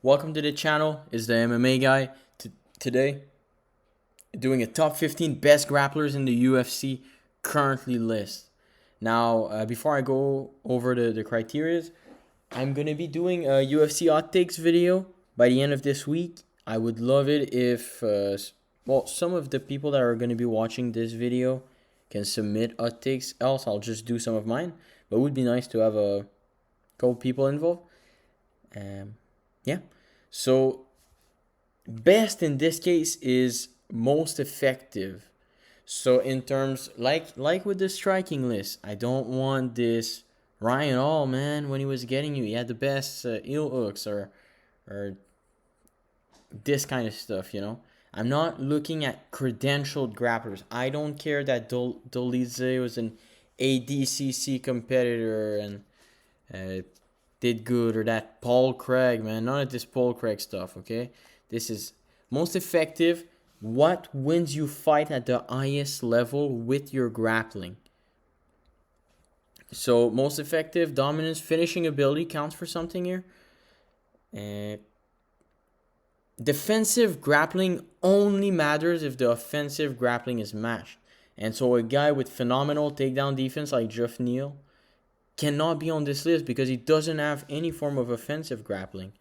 Welcome to the channel. It's the MMA guy. Today, doing a top 15 best grapplers in the UFC currently list. Now, before I go over the criterias, I'm gonna be doing a UFC hot takes video by the end of this week. I would love it if, some of the people that are gonna be watching this video can submit hot takes. Else, I'll just do some of mine. But it would be nice to have a couple people involved. Um, yeah. So best in this case is most effective. So in terms like with the striking list, I don't want this Ryan Hall, man, when he was getting you, he had the best heel hooks or this kind of stuff. I'm not looking at credentialed grapplers. I don't care that Dolize was an ADCC competitor and did good, or that Paul Craig, man. None of this Paul Craig stuff, okay? This is most effective. What wins you fight at the highest level with your grappling? So most effective, dominance, finishing ability counts for something here. Defensive grappling only matters if the offensive grappling is matched. And so a guy with phenomenal takedown defense like Jeff Neal cannot be on this list because he doesn't have any form of offensive grappling.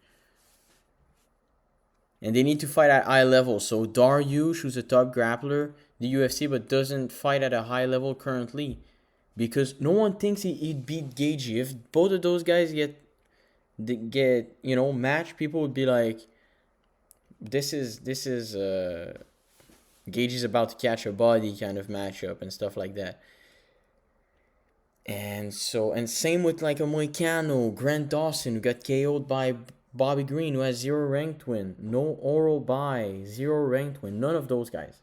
And they need to fight at high level. So Dariush, who's a top grappler, the UFC, but doesn't fight at a high level currently, because no one thinks he'd beat Gagey. If both of those guys get matched, people would be like, this is Gagey's about to catch a body kind of matchup and stuff like that. And same with like a Moicano, Grant Dawson, who got KO'd by Bobby Green, who has 0 ranked win. No oral bye, 0 ranked win. None of those guys.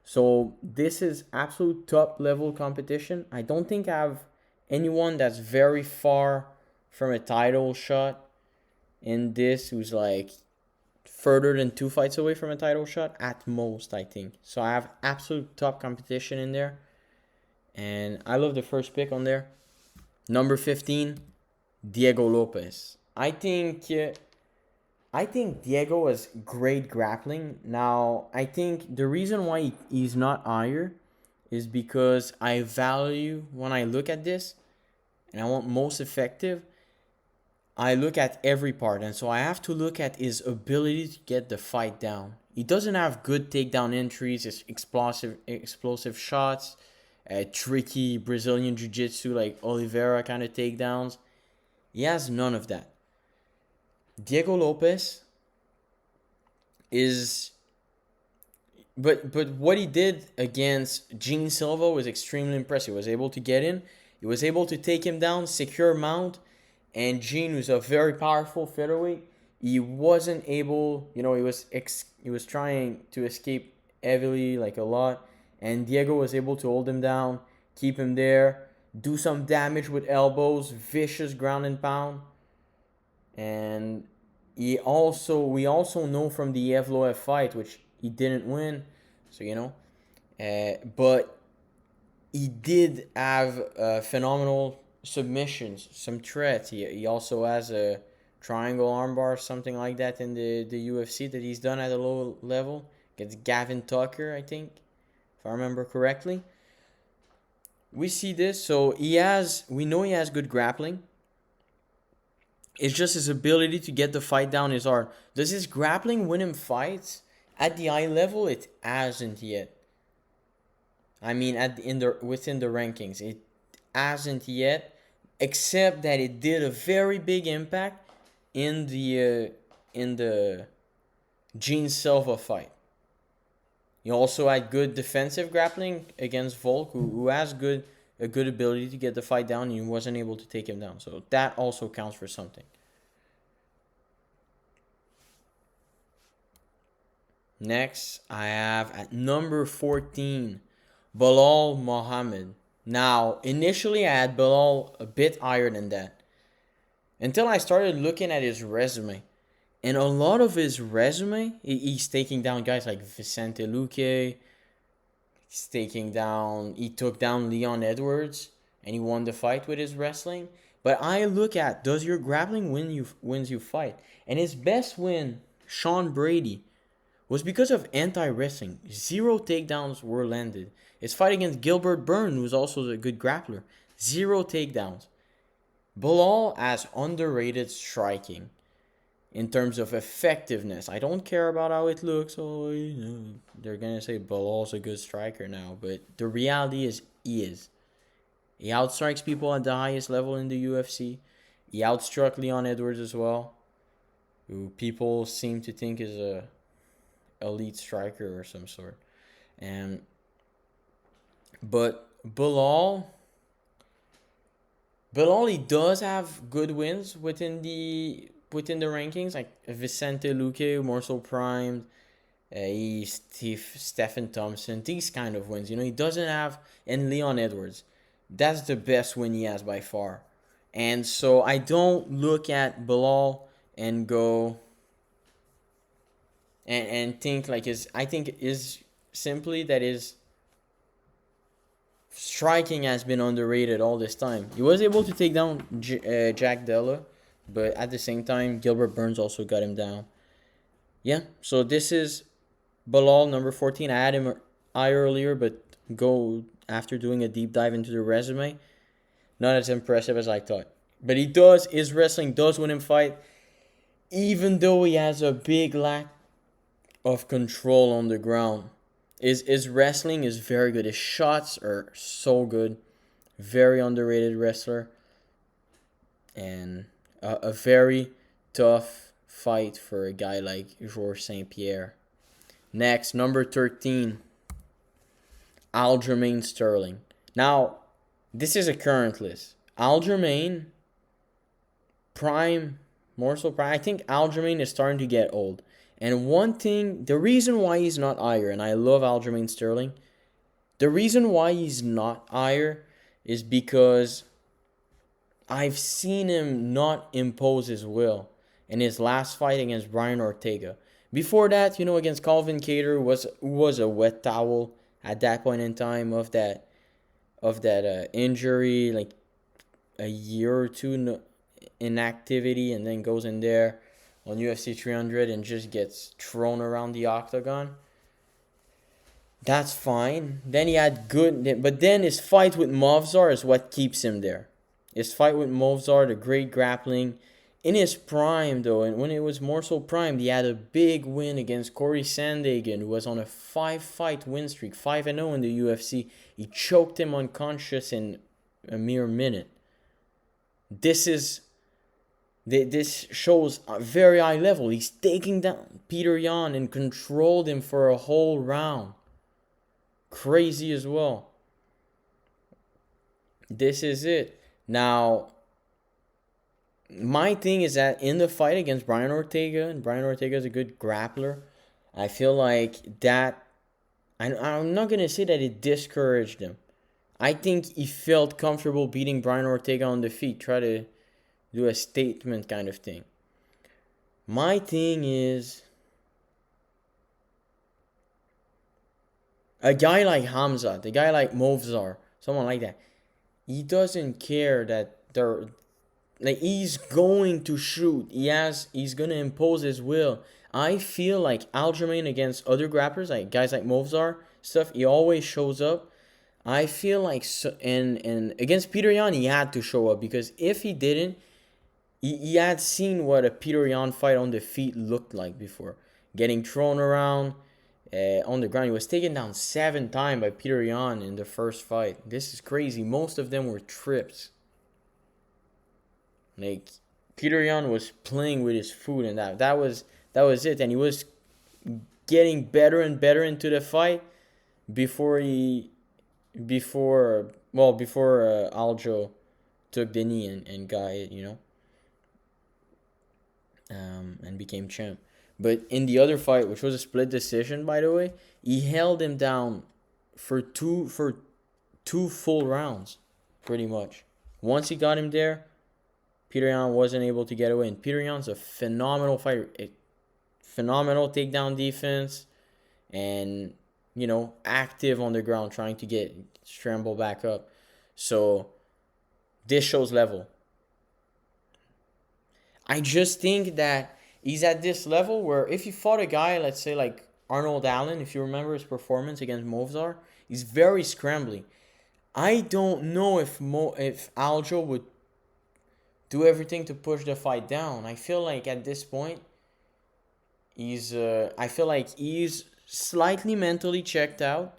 So this is absolute top level competition. I don't think I have anyone that's very far from a title shot in this who's like further than 2 fights away from a title shot at most, I think. So I have absolute top competition in there. And I love the first pick on there. Number 15, Diego Lopez. I think Diego has great grappling. Now, I think the reason why he's not higher is because I value, when I look at this, and I want most effective, I look at every part. And so I have to look at his ability to get the fight down. He doesn't have good takedown entries, his explosive shots, tricky Brazilian jiu-jitsu like Oliveira kind of takedowns. He has none of that. Diego Lopez is, but what he did against Gene Silva was extremely impressive. He was able to get in, he was able to take him down, secure mount, and Gene was a very powerful featherweight. He wasn't able, he was trying to escape heavily, like a lot, and Diego was able to hold him down, keep him there, do some damage with elbows, vicious ground and pound. And we also know from the Evloev fight, which he didn't win, so but he did have phenomenal submissions, some threats. He also has a triangle armbar, something like that, in the UFC that he's done at a low level against Gavin Tucker, I think, if I remember correctly. We see this, so we know he has good grappling. It's just his ability to get the fight down is hard. Does his grappling win him fights? At the eye level, it hasn't yet. I mean, within the rankings, it hasn't yet, except that it did a very big impact in the Gene Silva fight. He also had good defensive grappling against Volk, who has a good ability to get the fight down, and he wasn't able to take him down. So that also counts for something. Next, I have at number 14, Belal Muhammad. Now, initially I had Belal a bit higher than that, until I started looking at his resume. And a lot of his resume, he's taking down guys like Vicente Luque. He took down Leon Edwards, and he won the fight with his wrestling. But I look at, does your grappling wins you fight? And his best win, Sean Brady, was because of anti-wrestling. 0 takedowns were landed. His fight against Gilbert Burns, who was also a good grappler, 0 takedowns. Bilal has underrated striking in terms of effectiveness. I don't care about how it looks. Oh, they're gonna say Bilal's a good striker now, but the reality is he is. He outstrikes people at the highest level in the UFC. He outstruck Leon Edwards as well, who people seem to think is a elite striker or some sort. And but Bilal, he does have good wins within the rankings, like Vicente Luque, more so primed. Stephen Thompson, these kind of wins. He doesn't have, and Leon Edwards. That's the best win he has by far. And so I don't look at Bilal and go and think like I think is simply that his striking has been underrated all this time. He was able to take down Jack Della, but at the same time, Gilbert Burns also got him down. Yeah, so this is Bilal, number 14. I had him high earlier, but go after doing a deep dive into the resume, not as impressive as I thought. But his wrestling does win him fight, even though he has a big lack of control on the ground. His wrestling is very good. His shots are so good. Very underrated wrestler. And a very tough fight for a guy like Georges St. Pierre. Next, number 13, Aljamain Sterling. Now, this is a current list. Aljamain, prime, more so prime. I think Aljamain is starting to get old. And one thing, the reason why he's not higher, and I love Aljamain Sterling, the reason why he's not higher is because I've seen him not impose his will in his last fight against Brian Ortega. Before that, against Calvin Kattar, who was a wet towel at that point in time of that injury, like a year or two inactivity, and then goes in there on UFC 300 and just gets thrown around the octagon. That's fine. Then he had but then his fight with Movsar is what keeps him there. His fight with Movsar, the great grappling. In his prime, though, and when it was more so primed, he had a big win against Corey Sandhagen, who was on a 5-fight win streak, 5-0 in the UFC. He choked him unconscious in a mere minute. This shows a very high level. He's taking down Peter Yan and controlled him for a whole round. Crazy as well. This is it. Now, my thing is that in the fight against Brian Ortega, and Brian Ortega is a good grappler, I feel like that, I'm not going to say that it discouraged him. I think he felt comfortable beating Brian Ortega on the feet, try to do a statement kind of thing. My thing is, a guy like Hamzat, a guy like Movsar, someone like that, he doesn't care that they're, like, he's going to shoot. He's going to impose his will. I feel like Aljamain against other grapplers, like guys like Movsar, stuff, he always shows up. I feel like, and against Peter Yan, he had to show up, because if he didn't, he had seen what a Peter Yan fight on the feet looked like before. Getting thrown around on the ground. He was taken down 7 times by Peter Yan in the first fight. This is crazy. Most of them were trips. Like, Peter Yan was playing with his food, and that was it. And he was getting better and better into the fight before Aljo took the knee and got it, and became champ. But in the other fight, which was a split decision, by the way, he held him down for two full rounds, pretty much. Once he got him there, Peter Yan wasn't able to get away. And Peter Yan's a phenomenal fighter, phenomenal takedown defense, and active on the ground, trying to get scramble back up. So this shows level. I just think that he's at this level where if you fought a guy, let's say like Arnold Allen, if you remember his performance against Movsar, he's very scrambly. I don't know if Aljo would do everything to push the fight down. I feel like at this point I feel like he's slightly mentally checked out,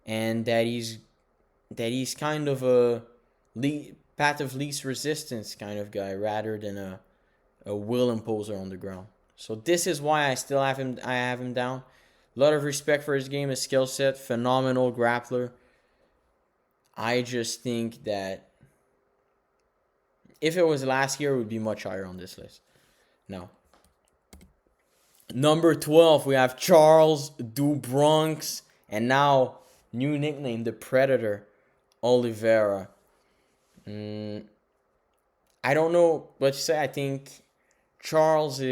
and that he's kind of a path of least resistance kind of guy rather than a will imposer on the ground. So this is why I have him down. A lot of respect for his game, his skill set, phenomenal grappler. I just think that if it was last year, it would be much higher on this list. No. Number 12, we have Charles Du Bronx, and now new nickname, the Predator, Oliveira. I don't know what to say. I think Charles on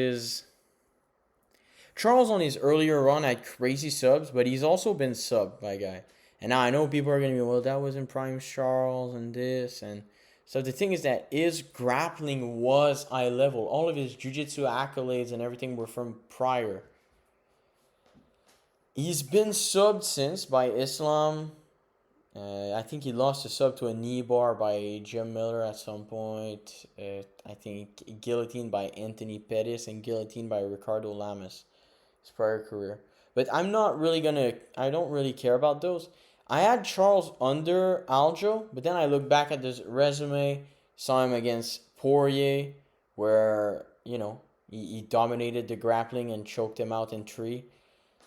his earlier run had crazy subs, but he's also been subbed by a guy. And now I know people are gonna be, well, that wasn't Prime Charles and this and so the thing is that his grappling was high level. All of his jiu-jitsu accolades and everything were from prior. He's been subbed since by Islam. I think he lost a sub to a knee bar by Jim Miller at some point. I think guillotined by Anthony Pettis and guillotined by Ricardo Lamas, his prior career. But I don't really care about those. I had Charles under Aljo, but then I look back at his resume, saw him against Poirier, where, he dominated the grappling and choked him out in 3.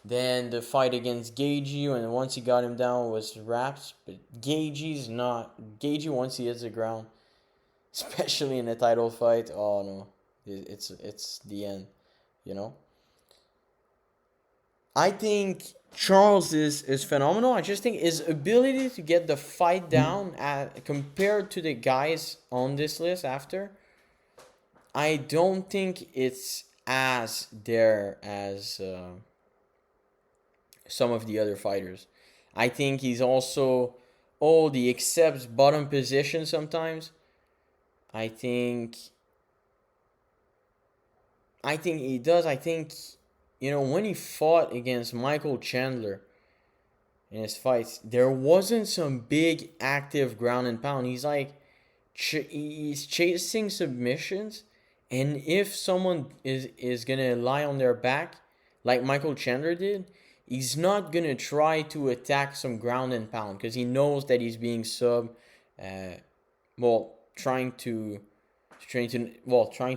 Then the fight against Gagey, and once he got him down, was wraps. But Gagey's not. Gagey, once he hits the ground, especially in a title fight, oh no, it's the end, you know. I think Charles is phenomenal. I just think his ability to get the fight down compared to the guys on this list after, I don't think it's as there as some of the other fighters. I think he's also old. He accepts bottom position sometimes. I think he does. I think, when he fought against Michael Chandler in his fights, there wasn't some big active ground and pound. He's like, he's chasing submissions, and if someone is gonna lie on their back, like Michael Chandler did, he's not gonna try to attack some ground and pound because he knows that he's being sub. Trying to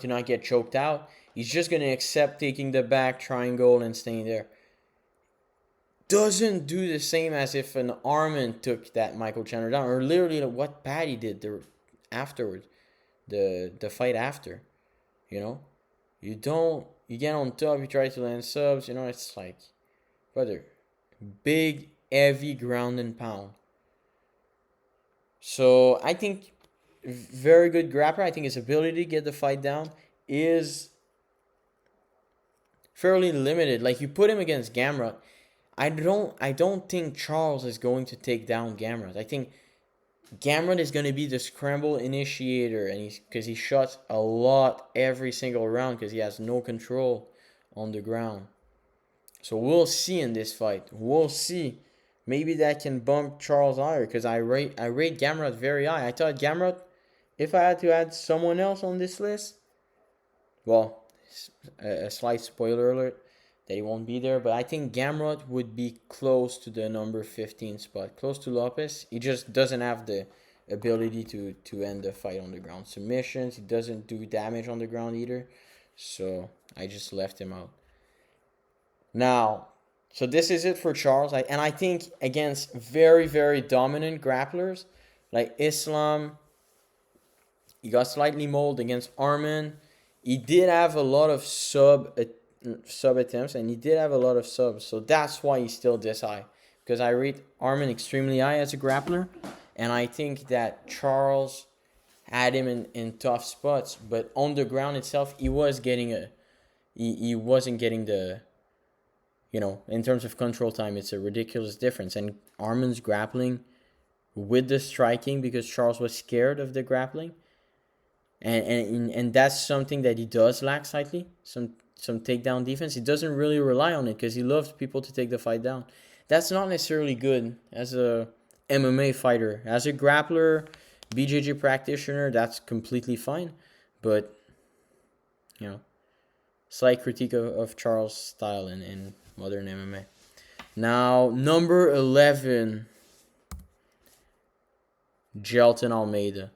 not get choked out. He's just gonna accept taking the back triangle and staying there. Doesn't do the same as if an Armin took that Michael Chandler down, or literally what Patty did afterwards, the fight after. You get on top, you try to land subs. It's like, brother, big heavy ground and pound. So I think very good grappler. I think his ability to get the fight down is fairly limited. Like, you put him against Gamrot, I don't think Charles is going to take down Gamrot. I think Gamrot is going to be the scramble initiator, and because he shots a lot every single round because he has no control on the ground. So we'll see in this fight. We'll see. Maybe that can bump Charles higher because I rate Gamrot very high. I thought Gamrot, if I had to add someone else on this list, well, a slight spoiler alert that he won't be there, but I think Gamrot would be close to the number 15 spot, close to Lopez. He just doesn't have the ability to end the fight on the ground. Submissions, he doesn't do damage on the ground either, so I just left him out. Now, so this is it for Charles. I think against very, very dominant grapplers like Islam, he got slightly molded against Armin. He did have a lot of sub attempts, and he did have a lot of subs. So that's why he's still this high. Because I rate Armin extremely high as a grappler. And I think that Charles had him in tough spots. But on the ground itself, he wasn't getting the, in terms of control time, it's a ridiculous difference. And Armin's grappling with the striking, because Charles was scared of the grappling, and that's something that he does lack slightly. Some takedown defense. He doesn't really rely on it because he loves people to take the fight down. That's not necessarily good as a MMA fighter. As a grappler, BJJ practitioner, that's completely fine. But you know, slight critique of Charles' style in modern MMA. Now, number 11, Gelton Almeida.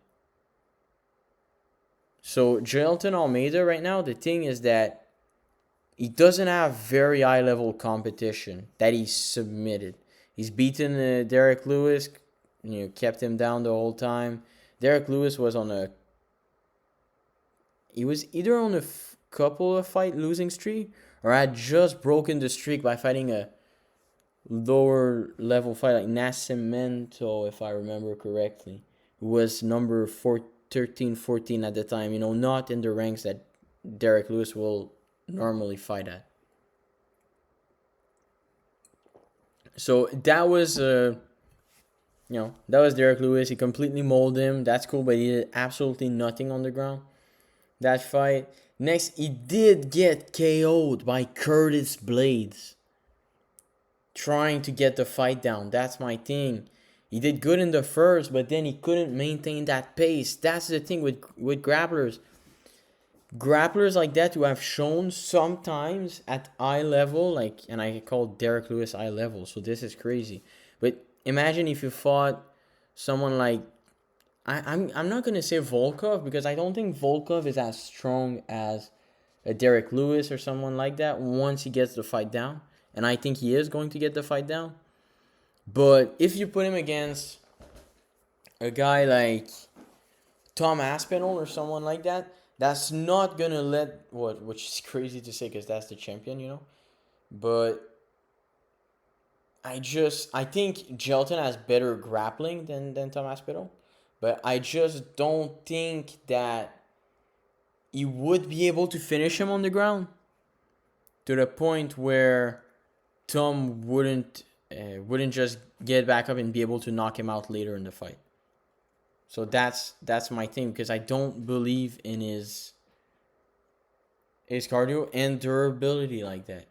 So, Gelton Almeida right now, the thing is that he doesn't have very high level competition that he's submitted. He's beaten Derek Lewis, kept him down the whole time. Derek Lewis was on a. He was either on a couple of fight losing streak or had just broken the streak by fighting a lower level fight like Nascimento, if I remember correctly, who was number 13, 14 at the time. Not in the ranks that Derek Lewis will normally fight at. So that was that was Derek Lewis. He completely molded him. That's cool, but he did absolutely nothing on the ground that fight. Next, he did get KO'd by Curtis Blades, trying to get the fight down. That's my thing. He did good in the first, but then he couldn't maintain that pace. That's the thing with grapplers. Grapplers like that who have shown sometimes at eye level, and I call Derek Lewis eye level, so this is crazy. But imagine if you fought someone like, I'm not going to say Volkov, because I don't think Volkov is as strong as a Derek Lewis or someone like that once he gets the fight down. And I think he is going to get the fight down. But if you put him against a guy like Tom Aspinall or someone like that, that's not going to which is crazy to say because that's the champion, But I think Gelton has better grappling than Tom Aspinall. But I just don't think that he would be able to finish him on the ground to the point where Tom wouldn't just get back up and be able to knock him out later in the fight. So that's my thing, because I don't believe in his cardio and durability like that.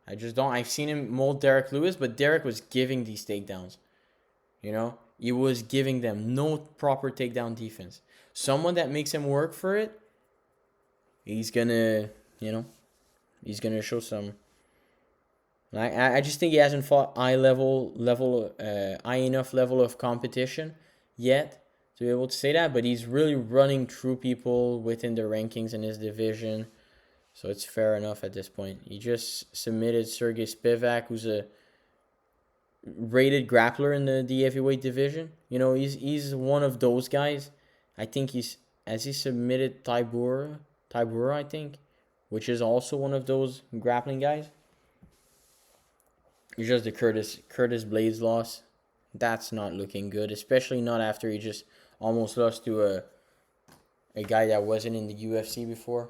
I just don't. I've seen him mold Derek Lewis, but Derek was giving these takedowns. He was giving them no proper takedown defense. Someone that makes him work for it, he's gonna show some. I just think he hasn't fought high enough level of competition yet to be able to say that. But he's really running through people within the rankings in his division, so it's fair enough at this point. He just submitted Sergey Spivak, who's a rated grappler in the heavyweight division. He's one of those guys. I think he submitted Tybura, I think, which is also one of those grappling guys. It's just the Curtis Blades loss. That's not looking good, especially not after he just almost lost to a guy that wasn't in the UFC before.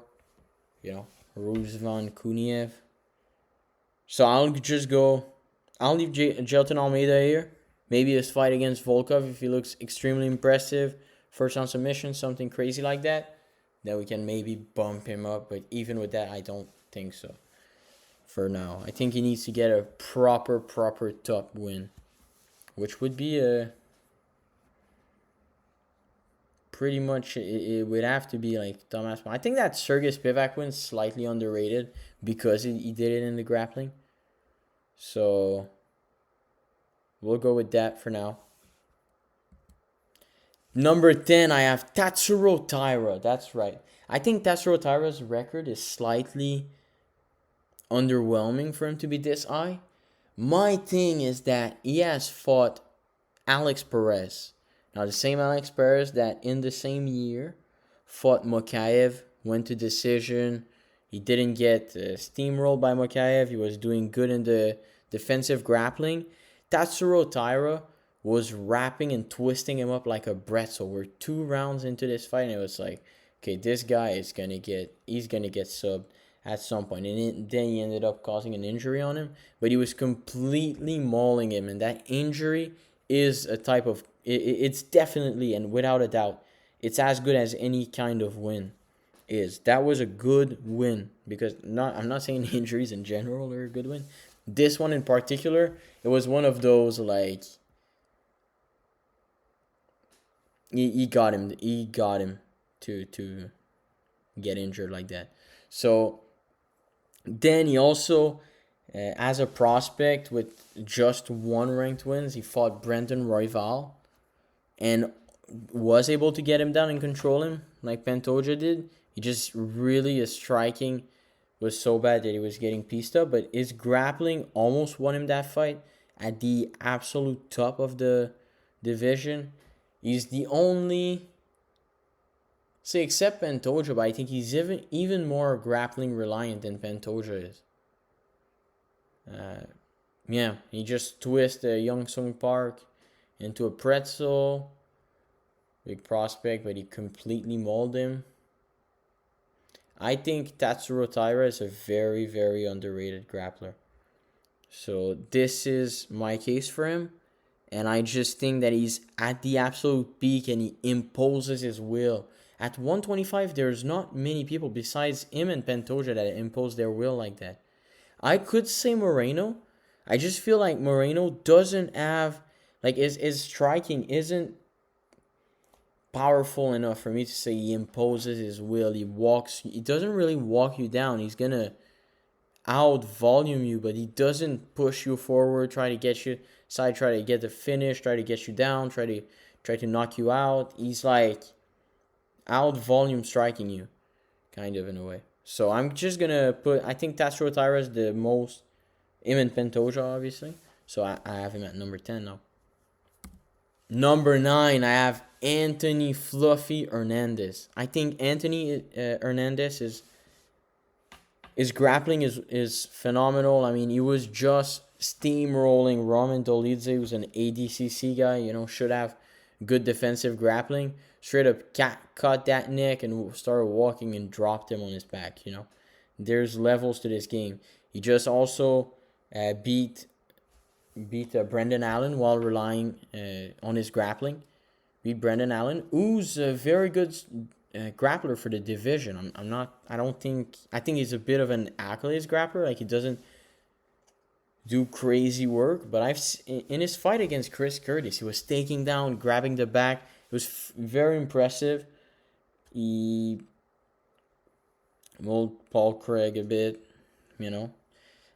Ruslan Kuniev. So I'll leave Gelton Almeida here. Maybe his fight against Volkov, if he looks extremely impressive, first on submission, something crazy like that, then we can maybe bump him up. But even with that, I don't think so. For now, I think he needs to get a proper top win, which would be pretty much, it would have to be like Thomas. I think that Sergey Spivak win is slightly underrated because he did it in the grappling. So we'll go with that for now. Number 10, I have Tatsuro Taira. That's right. I think Tatsuro Taira's record is slightly underwhelming for him to be this high. My thing is that he has fought Alex Perez. Now, the same Alex Perez that in the same year fought Mokaev, went to decision. He didn't get steamrolled by Mokaev. He was doing good in the defensive grappling. Tatsuro Taira was wrapping and twisting him up like a pretzel. We're 2 rounds into this fight, and it was like, okay, this guy is gonna get subbed at some point. And then he ended up causing an injury on him, but he was completely mauling him, and that injury is a type of, it's definitely and without a doubt it's as good as any kind of win is. That was a good win because I'm not saying injuries in general are a good win. This one in particular, it was one of those like he got him to get injured like that. So then he also, as a prospect with just one ranked wins, he fought Brendan Royval and was able to get him down and control him like Pantoja did. He just really, his striking was so bad that he was getting pieced up, but his grappling almost won him that fight at the absolute top of the division. He's the only, say, except Pantoja, but I think he's even more grappling reliant than Pantoja is. Yeah, he just twisted Young Sung Park into a pretzel. Big prospect, but he completely mauled him. I think Tatsuro Taira is a very, very underrated grappler. So this is my case for him. And I just think that he's at the absolute peak and he imposes his will. At 125, there's not many people besides him and Pantoja that impose their will like that. I could say Moreno. I just feel like Moreno doesn't have, like, his striking isn't powerful enough for me to say he imposes his will. He doesn't really walk you down. He's gonna out volume you, but he doesn't push you forward, try to get you side, try to get the finish, try to get you down, try to knock you out. He's like out volume striking you, kind of in a way. So I'm just gonna put, I think Tatsuro Taira is the most, him and Pantoja obviously. So I have him at number 10 now. Number 9, I have Anthony Fluffy Hernandez. I think Anthony Hernandez is, his grappling is phenomenal. I mean, he was just steamrolling Roman Dolidze, who's an ADCC guy, should have good defensive grappling. Straight up cut that neck and started walking and dropped him on his back, There's levels to this game. He just also beat Brendan Allen while relying on his grappling. Beat Brendan Allen, who's a very good grappler for the division. I think he's a bit of an accolades grappler. Like, he doesn't do crazy work, but in his fight against Chris Curtis, he was taking down, grabbing the back. It was very impressive. He molded Paul Craig a bit,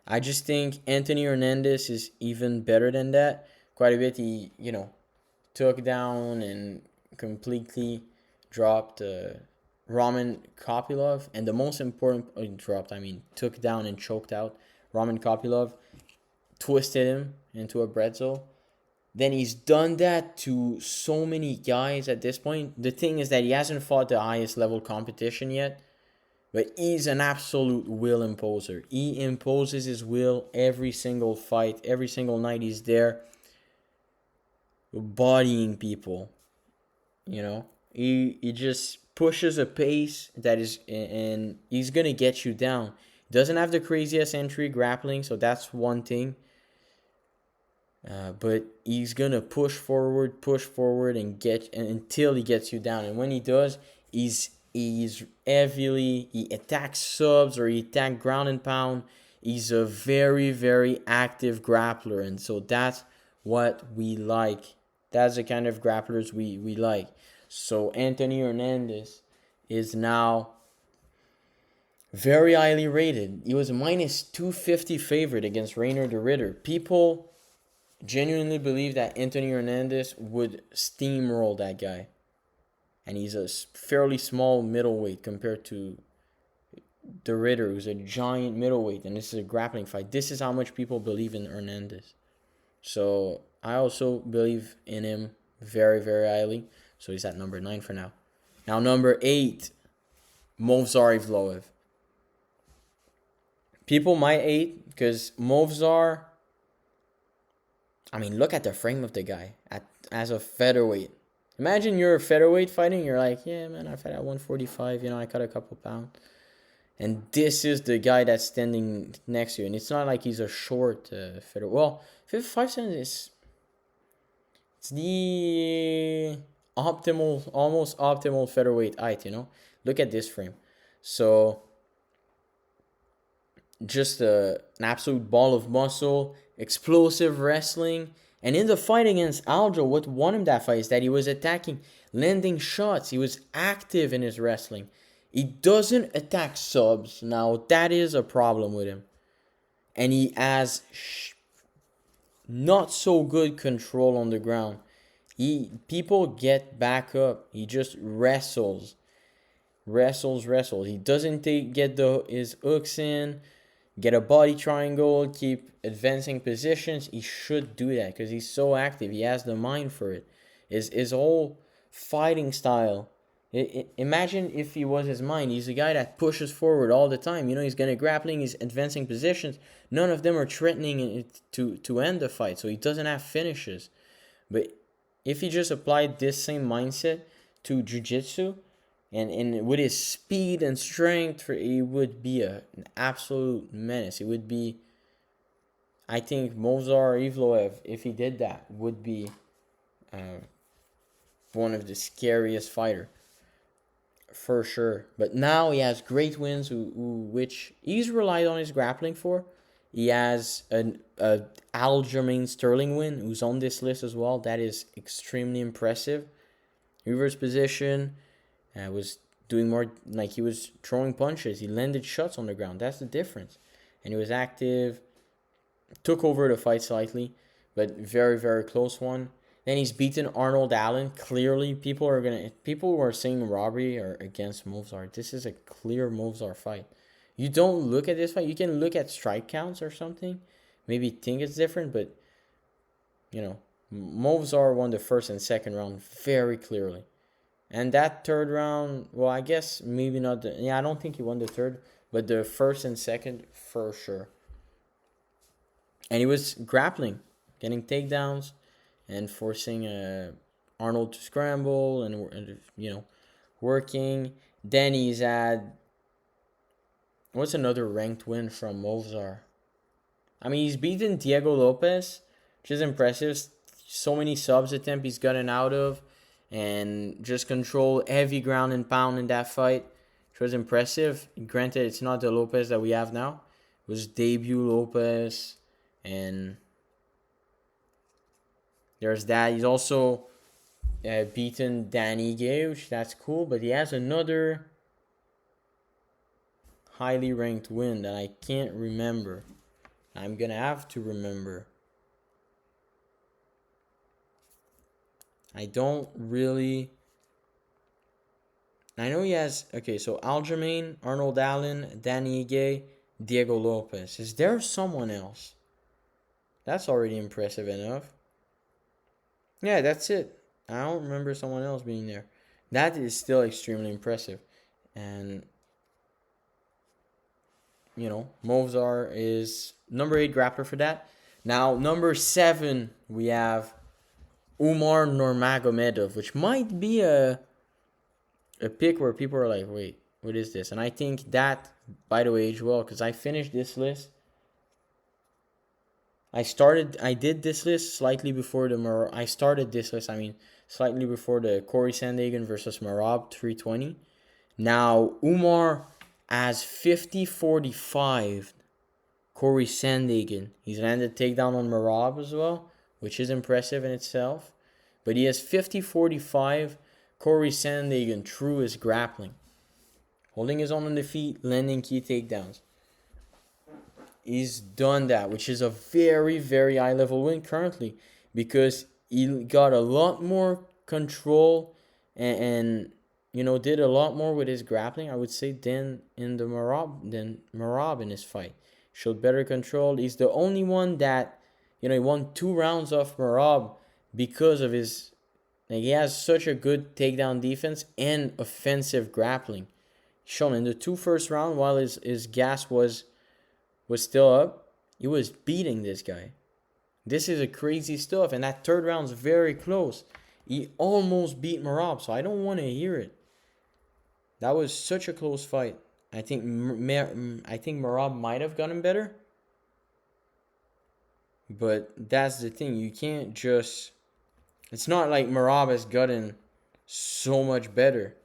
I just think Anthony Hernandez is even better than that. Quite a bit. He, took down and completely dropped Roman Kopylov. And the most important, took down and choked out Roman Kopylov. Twisted him into a pretzel. Then he's done that to so many guys at this point. The thing is that he hasn't fought the highest level competition yet. But he's an absolute will imposer. He imposes his will every single fight, every single night he's there, bodying people. He just pushes a pace that is, and he's gonna get you down. He doesn't have the craziest entry grappling, so that's one thing. But he's gonna push forward, and until he gets you down. And when he does, he's heavily, he attacks subs or he attacks ground and pound. He's a very, very active grappler, and so that's what we like. That's the kind of grapplers we like. So Anthony Hernandez is now very highly rated. He was a minus 250 favorite against Rainer the Ritter. People genuinely believe that Anthony Hernandez would steamroll that guy. And he's a fairly small middleweight compared to the Ritter, who's a giant middleweight. And this is a grappling fight. This is how much people believe in Hernandez. So I also believe in him very, very highly. So he's at number 9 for now. Now number 8, Movsar Evloev. People might hate because Movsar, look at the frame of the guy as a featherweight. Imagine you're a featherweight fighting. You're like, yeah, man, I fight at 145. I cut a couple pounds. And this is the guy that's standing next to you. And it's not like he's a short featherweight. Well, 55 cents is... It's the optimal, almost optimal featherweight height, you know? Look at this frame. So just an absolute ball of muscle, explosive wrestling. And in the fight against Aljo, what won him that fight is that he was attacking, landing shots. He was active in his wrestling. He doesn't attack subs. Now, that is a problem with him. And he has not so good control on the ground. People get back up. He just wrestles. He doesn't get his hooks in, get a body triangle, keep advancing positions. He should do that because he's so active. He has the mind for it. His whole fighting style. Imagine if he was his mind. He's a guy that pushes forward all the time. You know, he's gonna grappling. He's advancing positions. None of them are threatening to end the fight. So he doesn't have finishes. But if he just applied this same mindset to jiu-jitsu, and with his speed and strength, he would be an absolute menace. It would be, I think, Movsar Evloev, if he did that, would be one of the scariest fighter, for sure. But now he has great wins, which he's relied on his grappling for. He has an Aljamain Sterling win, who's on this list as well. That is extremely impressive. Reverse position. Was doing more, like he was throwing punches. He landed shots on the ground. That's the difference. And he was active. Took over the fight slightly, but very, very close one. Then he's beaten Arnold Allen. Clearly, people who are saying robbery are against Movsar. This is a clear Movsar fight. You don't look at this fight. You can look at strike counts or something. Maybe think it's different, but you know, Movsar won the first and second round very clearly. And that third round, well, I guess maybe not. I don't think he won the third, but the first and second for sure. And he was grappling, getting takedowns, and forcing Arnold to scramble, and you know, working. Then he's had, what's another ranked win from Movsar? I mean, he's beaten Diego Lopez, which is impressive. So many subs attempts he's gotten out of. And just control heavy ground and pound in that fight, which was impressive. Granted, it's not the Lopez that we have now. It was debut Lopez, and there's that. He's also beaten Dan Ige, which that's cool. But he has another highly ranked win that I can't remember. I'm gonna have to remember. I don't really. I know he has. Okay, so Aljamain, Arnold Allen, Danny Ige, Diego Lopez. Is there someone else? That's already impressive enough. Yeah, that's it. I don't remember someone else being there. That is still extremely impressive. And, you know, Movsar is number 8 grappler for that. Now, number 7, we have Umar Nurmagomedov, which might be a pick where people are like, wait, what is this? And I think that, by the way, aged well, because I finished this list. I did this list slightly before slightly before the Corey Sandhagen versus Merab 320. Now, Umar has 50-45 Corey Sandhagen. He's landed takedown on Merab as well, which is impressive in itself. But he has 50-45 Corey Sandhagen through his grappling. Holding his own on the feet, landing key takedowns. He's done that, which is a very, very high level win currently, because he got a lot more control and you know, did a lot more with his grappling, I would say, than Merab in his fight. Showed better control. He's the only one that, you know, he won 2 rounds off Merab because of his, like, he has such a good takedown defense and offensive grappling. Shown in the 2 first round, while his gas was still up, he was beating this guy. This is a crazy stuff, and that third round's very close. He almost beat Merab, so I don't want to hear it. That was such a close fight. I think Merab might have gotten better. But that's the thing. You can't just... It's not like Merab has gotten so much better.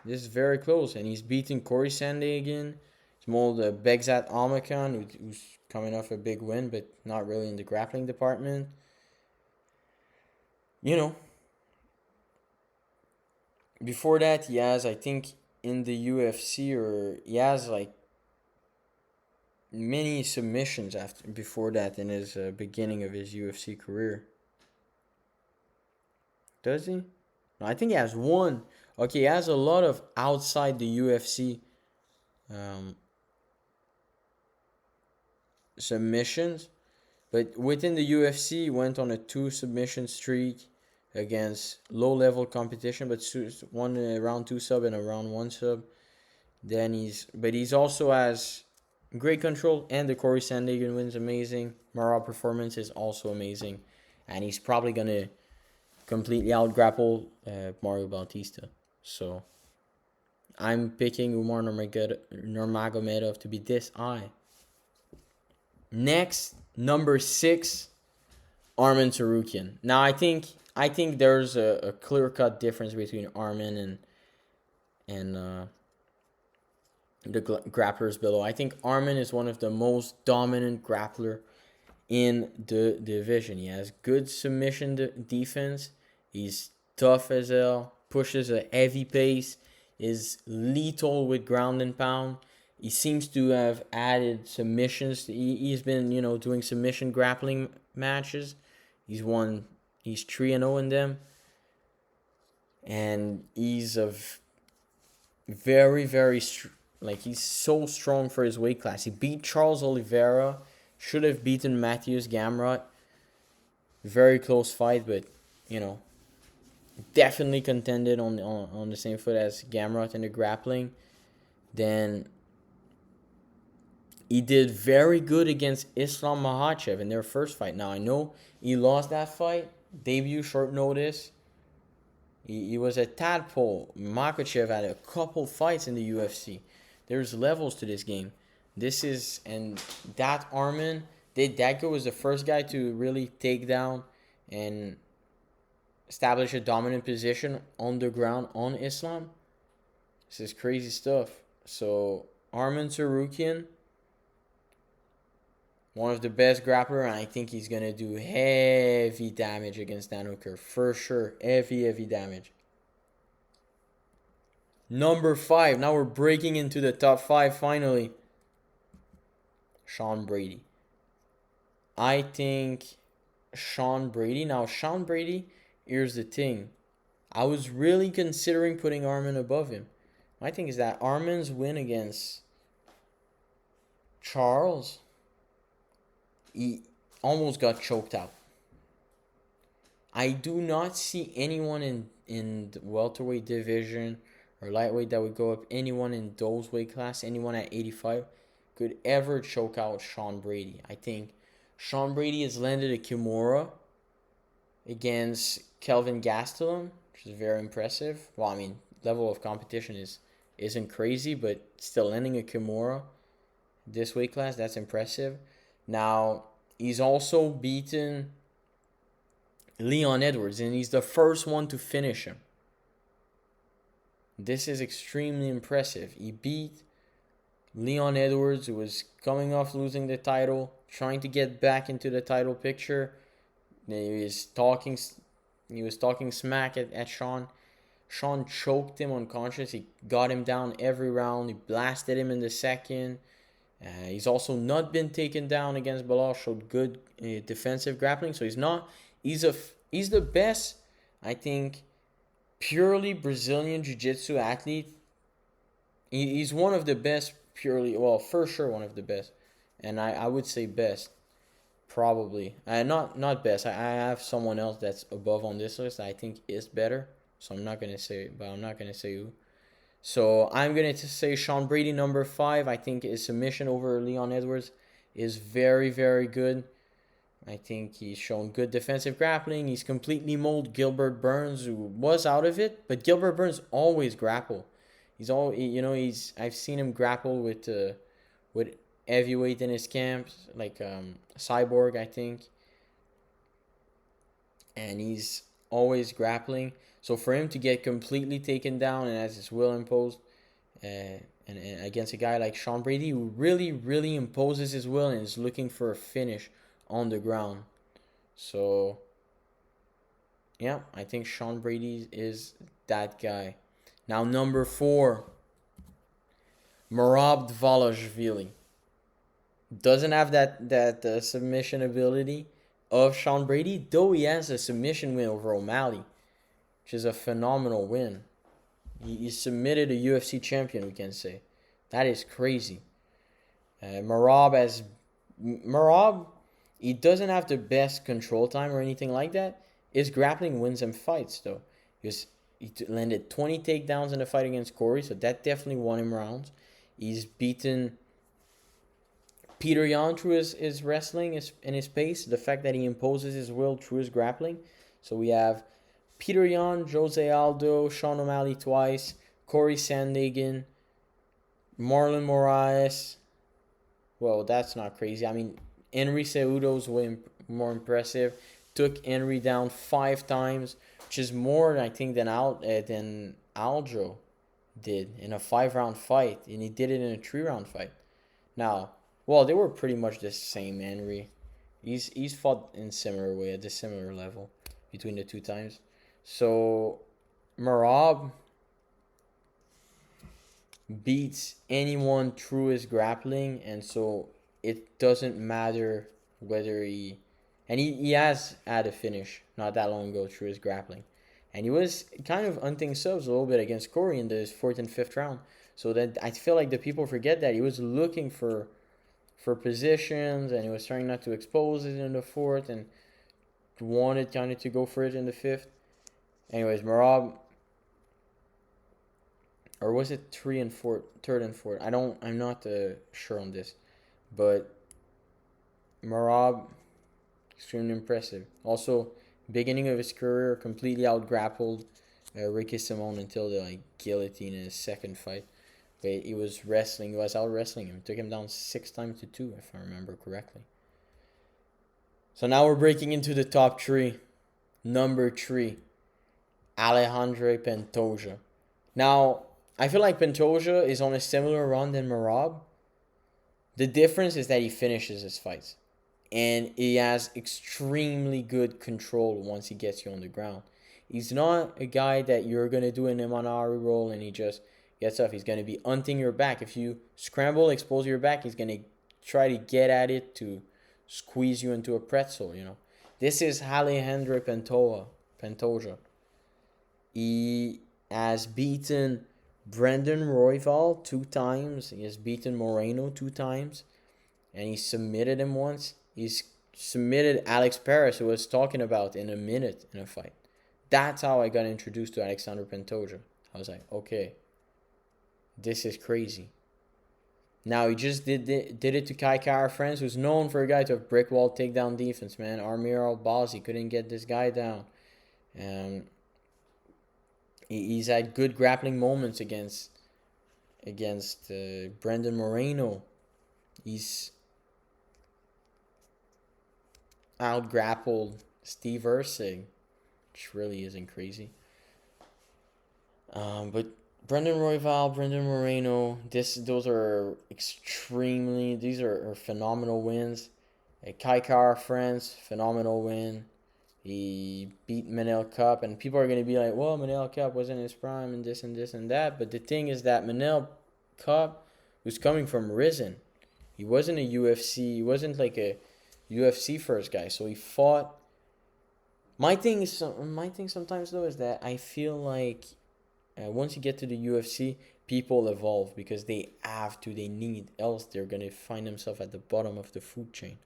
This is very close, and he's beating Corey Sandhagen. He's more the Begzat Almakan, who's coming off a big win, but not really in the grappling department. You know, before that, he has, I think, in the UFC, or he has like many submissions after before that in his beginning of his UFC career. Does he? No, I think he has one. Okay, he has a lot of outside the UFC um, submissions, but within the UFC, he went on a 2 submission streak against low level competition, but one round 2 sub and a round 1 sub. Then he's also has great control, and the Corey Sandhagen win's amazing. Morale performance is also amazing, and he's probably gonna completely out grapple Mario Bautista. So I'm picking Umar Nurmagomedov to be this high. Next, number 6, Arman Tsarukyan. Now I think there's a clear cut difference between Arman and the grapplers below. I think Arman is one of the most dominant grappler in the division. He has good submission defense. He's tough as hell. Pushes a heavy pace. Is lethal with ground and pound. He seems to have added submissions. He's been doing submission grappling matches. He's 3-0 in them, and he's a very he's so strong for his weight class. He beat Charles Oliveira. Should have beaten Matthias Gamrot. Very close fight, but definitely contended on the same foot as Gamrot in the grappling. Then he did very good against Islam Makhachev in their first fight. Now I know he lost that fight, debut short notice. He was a tadpole. Makhachev had a couple fights in the UFC. There's levels to this game. And that Arman, Dadko was the first guy to really take down and establish a dominant position on the ground on Islam. This is crazy stuff. So Arman Tsarukyan, one of the best grappler, and I think he's going to do heavy damage against Dan Hooker. For sure. Heavy damage. Number 5. Now we're breaking into the top 5 finally. Sean Brady. I think Sean Brady. Now, Sean Brady, here's the thing. I was really considering putting Arman above him. My thing is that Arman's win against Charles, he almost got choked out. I do not see anyone in the welterweight division or lightweight that would go up, anyone in those weight class, anyone at 85, could ever choke out Sean Brady. I think Sean Brady has landed a Kimura against Kelvin Gastelum, which is very impressive. Well, I mean, level of competition isn't crazy, but still landing a Kimura this weight class, that's impressive. Now, he's also beaten Leon Edwards, and he's the first one to finish him. This is extremely impressive. He beat Leon Edwards, who was coming off losing the title, trying to get back into the title picture. He was talking smack at Sean. Sean choked him unconscious. He got him down every round. He blasted him in the second. He's also not been taken down against Belal. Showed good defensive grappling. So he's the best, I think, purely Brazilian Jiu-Jitsu athlete. He's one of the best purely, well, for sure one of the best. And I would say best. Probably. Not best. I have someone else that's above on this list that I think is better. So I'm not going to say who. So I'm going to say Sean Brady, number 5. I think his submission over Leon Edwards is very, very good. I think he's shown good defensive grappling. He's completely molded Gilbert Burns, who was out of it, but Gilbert Burns always grapple. I've seen him grapple with heavyweight in his camps, like Cyborg, I think. And he's always grappling. So for him to get completely taken down and has his will imposed, and against a guy like Sean Brady who really, really imposes his will and is looking for a finish on the ground. So yeah, I think Sean Brady is that guy. Now number 4, Merab Dvalishvili. Doesn't have that submission ability of Sean Brady, though he has a submission win over O'Malley, which is a phenomenal win. He submitted a UFC champion, we can say. That is crazy. Merab, he doesn't have the best control time or anything like that. His grappling wins him fights, though. He landed 20 takedowns in the fight against Corey, so that definitely won him rounds. He's beaten Peter Yan through his wrestling and his pace, the fact that he imposes his will through his grappling. So we have Peter Yan, Jose Aldo, Sean O'Malley twice, Corey Sandhagen, Marlon Moraes. Well, that's not crazy. I mean, Henry Cejudo's way more impressive. Took Henry down 5 times, which is more, I think, than Aljo did in a 5-round fight, and he did it in a 3-round fight. Now, well, they were pretty much the same. Henry, he's fought in similar way at the similar level between the 2 times. So Merab beats anyone through his grappling, and so it doesn't matter whether he has had a finish not that long ago through his grappling, and he was kind of hunting subs a little bit against Corey in the 4th and 5th round. So that I feel like the people forget that he was looking for positions, and he was trying not to expose it in the 4th and wanted kind of to go for it in the 5th. Anyways, Merab, or was it 3 and 4, 3rd and 4th? I'm not sure on this, but Merab, extremely impressive. Also, beginning of his career, completely out grappled Ricky Simon until the guillotine in his 2nd fight. But he was out wrestling him. It took him down 6 times to 2, if I remember correctly. So now we're breaking into the top 3. Number 3, Alejandro Pantoja. Now, I feel like Pantoja is on a similar run than Merab. The difference is that he finishes his fights, and he has extremely good control once he gets you on the ground. He's not a guy that you're going to do an Imanari roll and he just gets up. He's going to be hunting your back. If you scramble, expose your back, he's going to try to get at it to squeeze you into a pretzel, This is Alejandro Pantoja. He has beaten Brendan Royval 2 times. He has beaten Moreno 2 times. And he submitted him once. He's submitted Alex Perez, who I was talking about in a minute in a fight. That's how I got introduced to Alexander Pantoja. I was like, okay, this is crazy. Now, he just did it to Kai Kara-France, who's known for a guy to have brick wall takedown defense, man. Armir Albazi couldn't get this guy down. He's had good grappling moments against Brendan Moreno. He's out grappled Steve Erceg, which really isn't crazy. But Brendan Royval, Brendan Moreno, those are phenomenal wins. Kai Kara-France, phenomenal win. He beat Manel Kape, and people are going to be like, well, Manel Kape wasn't in his prime and this and this and that. But the thing is that Manel Kape was coming from Rizin. He wasn't a UFC. He wasn't like a UFC first guy. So he fought. My thing sometimes, though, is that I feel like once you get to the UFC, people evolve because they need, else they're going to find themselves at the bottom of the food chain.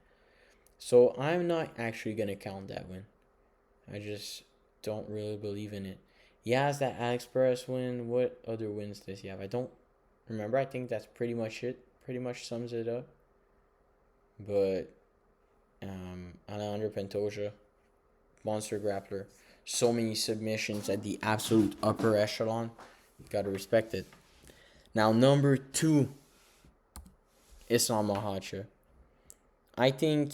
So I'm not actually going to count that win. I just don't really believe in it. He has that Alex Perez win. What other wins does he have? I don't remember. I think that's pretty much it. Pretty much sums it up. But Alejandro Pantoja, monster grappler. So many submissions at the absolute upper echelon. You got to respect it. Now, number 2, Islam Makhachev. I think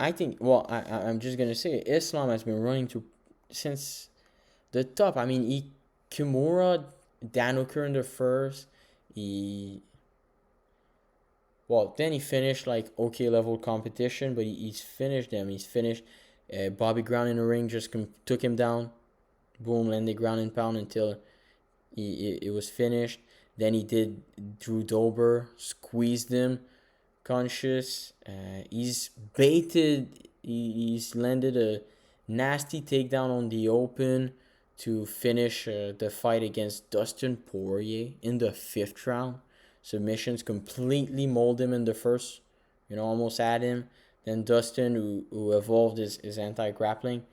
I think. Well, I'm just gonna say Islam has been running to since the top. I mean, Kimura, Dan Hooker in the first. He Well, then he finished like okay level competition, but he's finished them. He's finished. Bobby Brown in the ring just took him down. Boom, landed ground and pound until it was finished. Then he did Drew Dober, squeezed him, conscious. He's baited. He's landed a nasty takedown on the open to finish the fight against Dustin Poirier in the 5th round. Submissions completely mold him in the first, almost at him. Then Dustin, who evolved his anti-grappling,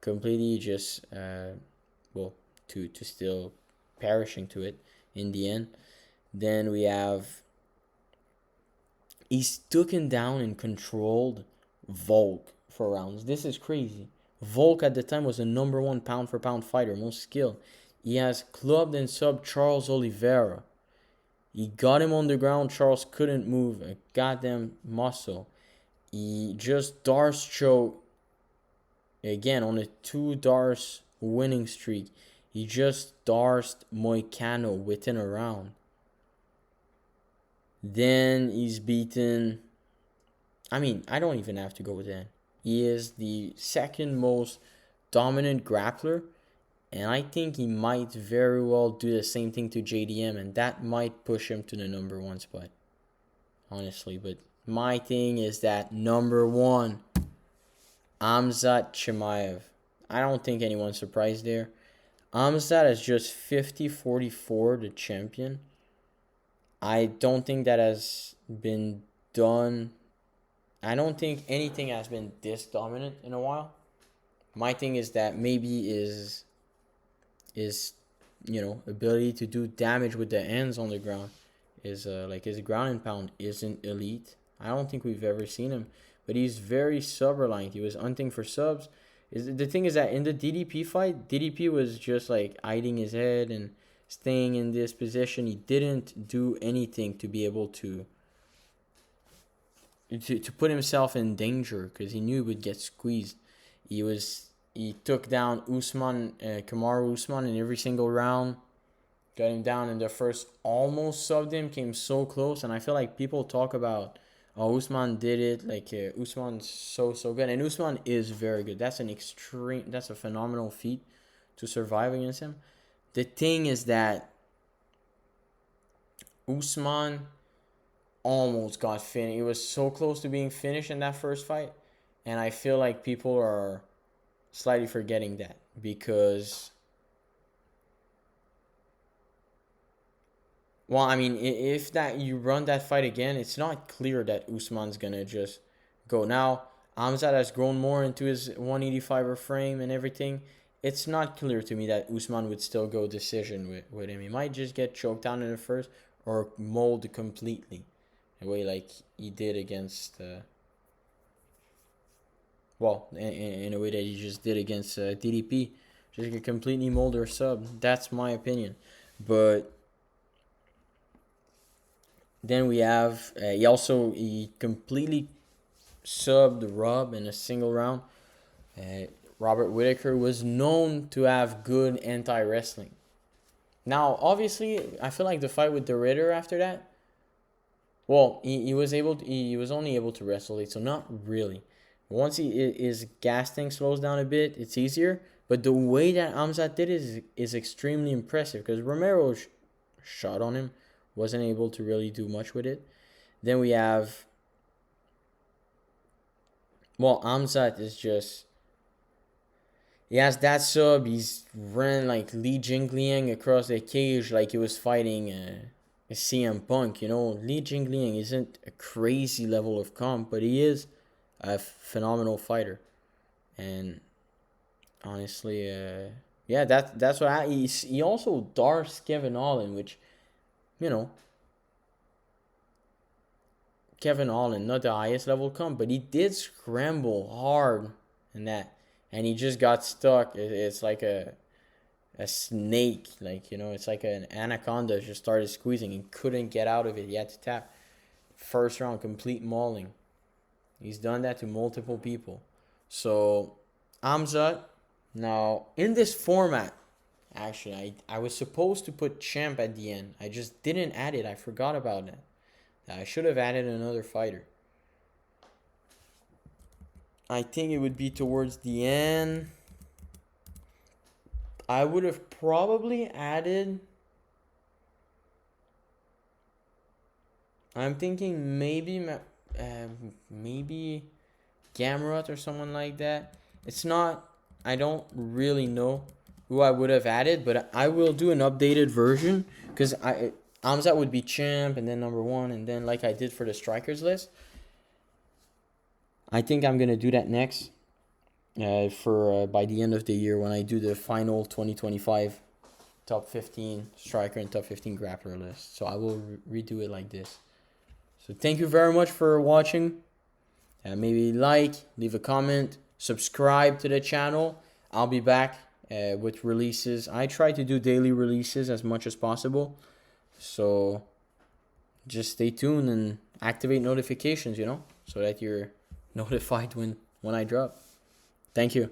completely just, to still perishing to it in the end. Then we have, he's taken down and controlled Volk for rounds. This is crazy. Volk at the time was the number 1 pound for pound fighter, most skilled. He has clubbed and subbed Charles Oliveira. He got him on the ground. Charles couldn't move a goddamn muscle. He just Darce choked again on a 2 Darce winning streak. He just Darced Moicano within a round. Then he's beaten. I mean, I don't even have to go with that. He is the second most dominant grappler. And I think he might very well do the same thing to JDM. And that might push him to the number 1 spot. Honestly. But my thing is that number 1, Khamzat Chimaev. I don't think anyone's surprised there. Khamzat is just 50-44 the champion. I don't think that has been done. I don't think anything has been this dominant in a while. My thing is that maybe is ability to do damage with the hands on the ground is like his ground and pound isn't elite. I don't think we've ever seen him, but he's very sub-reliant. He was hunting for subs. The thing is that in the DDP fight, DDP was just like hiding his head and staying in this position. He didn't do anything to be able to put himself in danger because he knew he would get squeezed. He took down Kamaru Usman in every single round. Got him down in the first, almost subbed him, came so close. And I feel like people talk about, oh, Usman did it. Like, Usman's so good. And Usman is very good. That's a phenomenal feat to survive against him. The thing is that Usman almost got finished. He was so close to being finished in that first fight. And I feel like people are slightly forgetting that because, well, I mean, if that you run that fight again, it's not clear that Usman's gonna just go. Now, Khamzat has grown more into his 185er frame and everything. It's not clear to me that Usman would still go decision with him. He might just get choked down in the first or mold completely, the way like he did against. In a way that he just did against DDP. Just a completely mold or sub. That's my opinion. But then we have, he completely subbed Rob in a single round. Robert Whittaker was known to have good anti-wrestling. Now, obviously, I feel like the fight with the Ritter after that, well, he was only able to wrestle late, so not really. Once his gas tank slows down a bit, it's easier. But the way that Khamzat did it is extremely impressive because Romero shot on him, wasn't able to really do much with it. Then we have, Khamzat is just, he has that sub. He's ran like Li Jingliang across the cage like he was fighting a CM Punk. Li Jingliang isn't a crazy level of comp, but he is a phenomenal fighter. And honestly, that's what he also darts Kevin Holland, which, Kevin Holland, not the highest level comp, but he did scramble hard in that. And he just got stuck. It's like a snake, it's like an anaconda just started squeezing and couldn't get out of it. He had to tap. First round, complete mauling. He's done that to multiple people. So Hamzat, now in this format, actually, I was supposed to put champ at the end. I just didn't add it. I forgot about that. I should have added another fighter. I think it would be towards the end. I would have probably added. I'm thinking maybe Gamrot or someone like that. It's not. I don't really know who I would have added, but I will do an updated version because Hamzat would be champ and then number one, and then like I did for the strikers list. I think I'm gonna do that next for by the end of the year when I do the final 2025 top 15 striker and top 15 grappler list. So I will redo it like this. So thank you very much for watching. Maybe like, leave a comment, subscribe to the channel. I'll be back with releases. I try to do daily releases as much as possible. So just stay tuned and activate notifications, so that you're notified when I drop. Thank you.